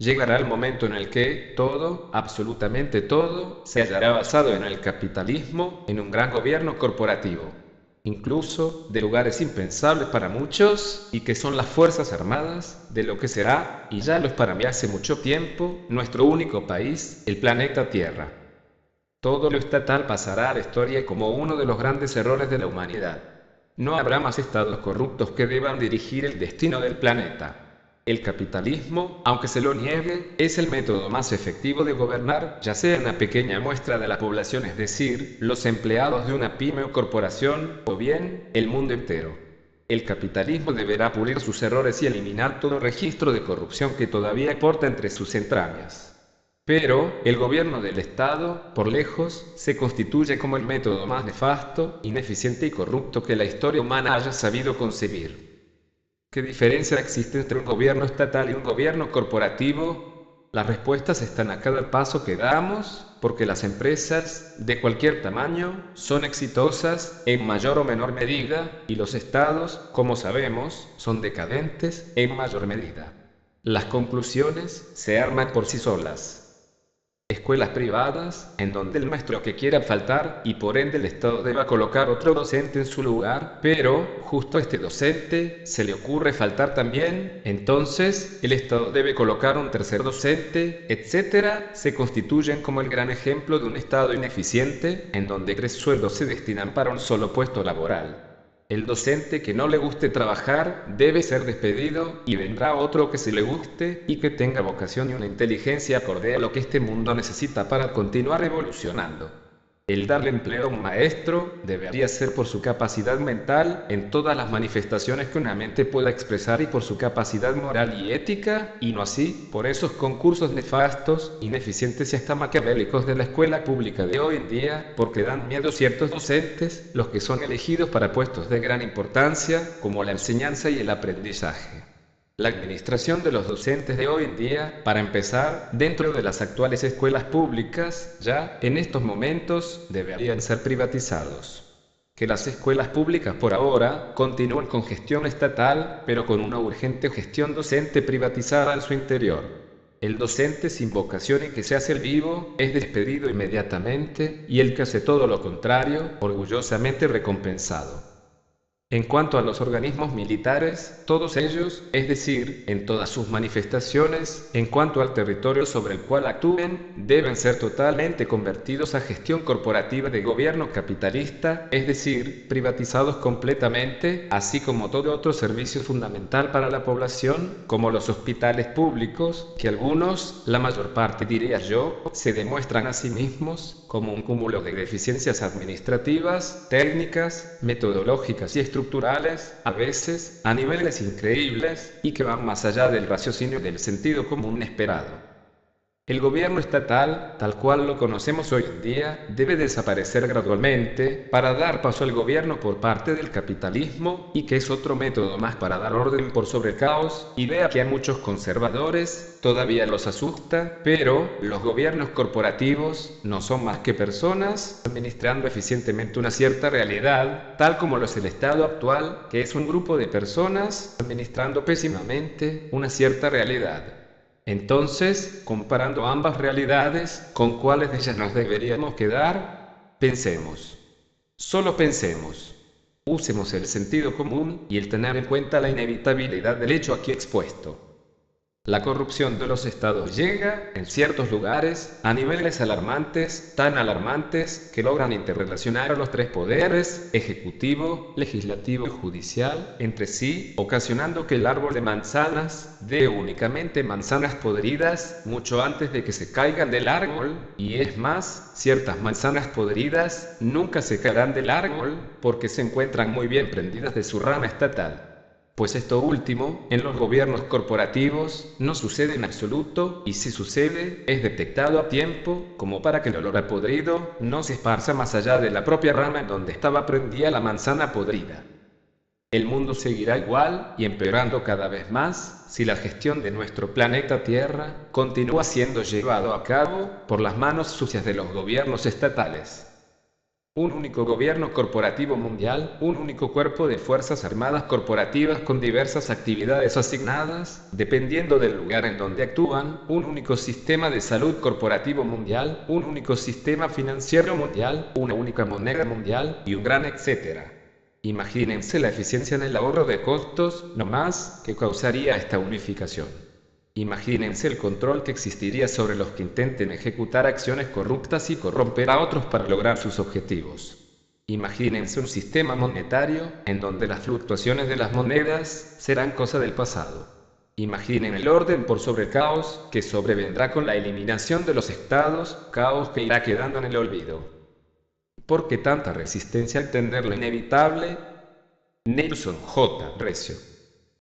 Llegará el momento en el que todo, absolutamente todo, se hallará basado en el capitalismo, en un gran gobierno corporativo. Incluso, de lugares impensables para muchos, y que son las Fuerzas Armadas, de lo que será, y ya lo es para mí hace mucho tiempo, nuestro único país, el planeta Tierra. Todo lo estatal pasará a la historia como uno de los grandes errores de la humanidad. No habrá más estados corruptos que deban dirigir el destino del planeta. El capitalismo, aunque se lo niegue, es el método más efectivo de gobernar, ya sea una pequeña muestra de la población, es decir, los empleados de una pyme o corporación, o bien, el mundo entero. El capitalismo deberá pulir sus errores y eliminar todo registro de corrupción que todavía porta entre sus entrañas. Pero, el gobierno del Estado, por lejos, se constituye como el método más nefasto, ineficiente y corrupto que la historia humana haya sabido concebir. ¿Qué diferencia existe entre un gobierno estatal y un gobierno corporativo? Las respuestas están a cada paso que damos, porque las empresas, de cualquier tamaño, son exitosas, en mayor o menor medida, y los estados, como sabemos, son decadentes, en mayor medida. Las conclusiones se arman por sí solas. Escuelas privadas, en donde el maestro que quiera faltar, y por ende el Estado deba colocar otro docente en su lugar, pero, justo a este docente, se le ocurre faltar también, entonces, el Estado debe colocar un tercer docente, etcétera, se constituyen como el gran ejemplo de un Estado ineficiente, en donde 3 sueldos se destinan para un solo puesto laboral. El docente que no le guste trabajar debe ser despedido, y vendrá otro que sí le guste, y que tenga vocación y una inteligencia acorde a lo que este mundo necesita para continuar evolucionando. El darle empleo a un maestro debería ser por su capacidad mental, en todas las manifestaciones que una mente pueda expresar, y por su capacidad moral y ética, y no así por esos concursos nefastos, ineficientes y hasta maquiavélicos de la escuela pública de hoy en día, porque dan miedo ciertos docentes, los que son elegidos para puestos de gran importancia, como la enseñanza y el aprendizaje. La administración de los docentes de hoy en día, para empezar, dentro de las actuales escuelas públicas, ya, en estos momentos, deberían ser privatizados. Que las escuelas públicas por ahora continúen con gestión estatal, pero con una urgente gestión docente privatizada en su interior. El docente sin vocación y que se hace el vivo, es despedido inmediatamente, y el que hace todo lo contrario, orgullosamente recompensado. En cuanto a los organismos militares, todos ellos, es decir, en todas sus manifestaciones, en cuanto al territorio sobre el cual actúen, deben ser totalmente convertidos a gestión corporativa de gobierno capitalista, es decir, privatizados completamente, así como todo otro servicio fundamental para la población, como los hospitales públicos, que algunos, la mayor parte diría yo, se demuestran a sí mismos como un cúmulo de deficiencias administrativas, técnicas, metodológicas y estructurales, a veces, a niveles increíbles, y que van más allá del raciocinio del sentido común esperado. El gobierno estatal, tal cual lo conocemos hoy en día, debe desaparecer gradualmente, para dar paso al gobierno por parte del capitalismo, y que es otro método más para dar orden por sobre el caos, idea que a muchos conservadores todavía los asusta, pero los gobiernos corporativos no son más que personas administrando eficientemente una cierta realidad, tal como lo es el Estado actual, que es un grupo de personas administrando pésimamente una cierta realidad. Entonces, comparando ambas realidades, ¿con cuáles de ellas nos deberíamos quedar? Pensemos. Solo pensemos. Usemos el sentido común y el tener en cuenta la inevitabilidad del hecho aquí expuesto. La corrupción de los estados llega, en ciertos lugares, a niveles alarmantes, tan alarmantes, que logran interrelacionar a los 3 poderes, ejecutivo, legislativo y judicial, entre sí, ocasionando que el árbol de manzanas dé únicamente manzanas podridas, mucho antes de que se caigan del árbol, y es más, ciertas manzanas podridas nunca se caerán del árbol, porque se encuentran muy bien prendidas de su rama estatal. Pues esto último, en los gobiernos corporativos, no sucede en absoluto, y si sucede, es detectado a tiempo, como para que el olor a podrido no se esparza más allá de la propia rama en donde estaba prendida la manzana podrida. El mundo seguirá igual, y empeorando cada vez más, si la gestión de nuestro planeta Tierra continúa siendo llevado a cabo por las manos sucias de los gobiernos estatales. Un único gobierno corporativo mundial, un único cuerpo de fuerzas armadas corporativas con diversas actividades asignadas, dependiendo del lugar en donde actúan, un único sistema de salud corporativo mundial, un único sistema financiero mundial, una única moneda mundial, y un gran etcétera. Imagínense la eficiencia en el ahorro de costos, no más, que causaría esta unificación. Imagínense el control que existiría sobre los que intenten ejecutar acciones corruptas y corromper a otros para lograr sus objetivos. Imagínense un sistema monetario, en donde las fluctuaciones de las monedas serán cosa del pasado. Imaginen el orden por sobre el caos, que sobrevendrá con la eliminación de los estados, caos que irá quedando en el olvido. ¿Por qué tanta resistencia a entender lo inevitable? Nelson J. Recio.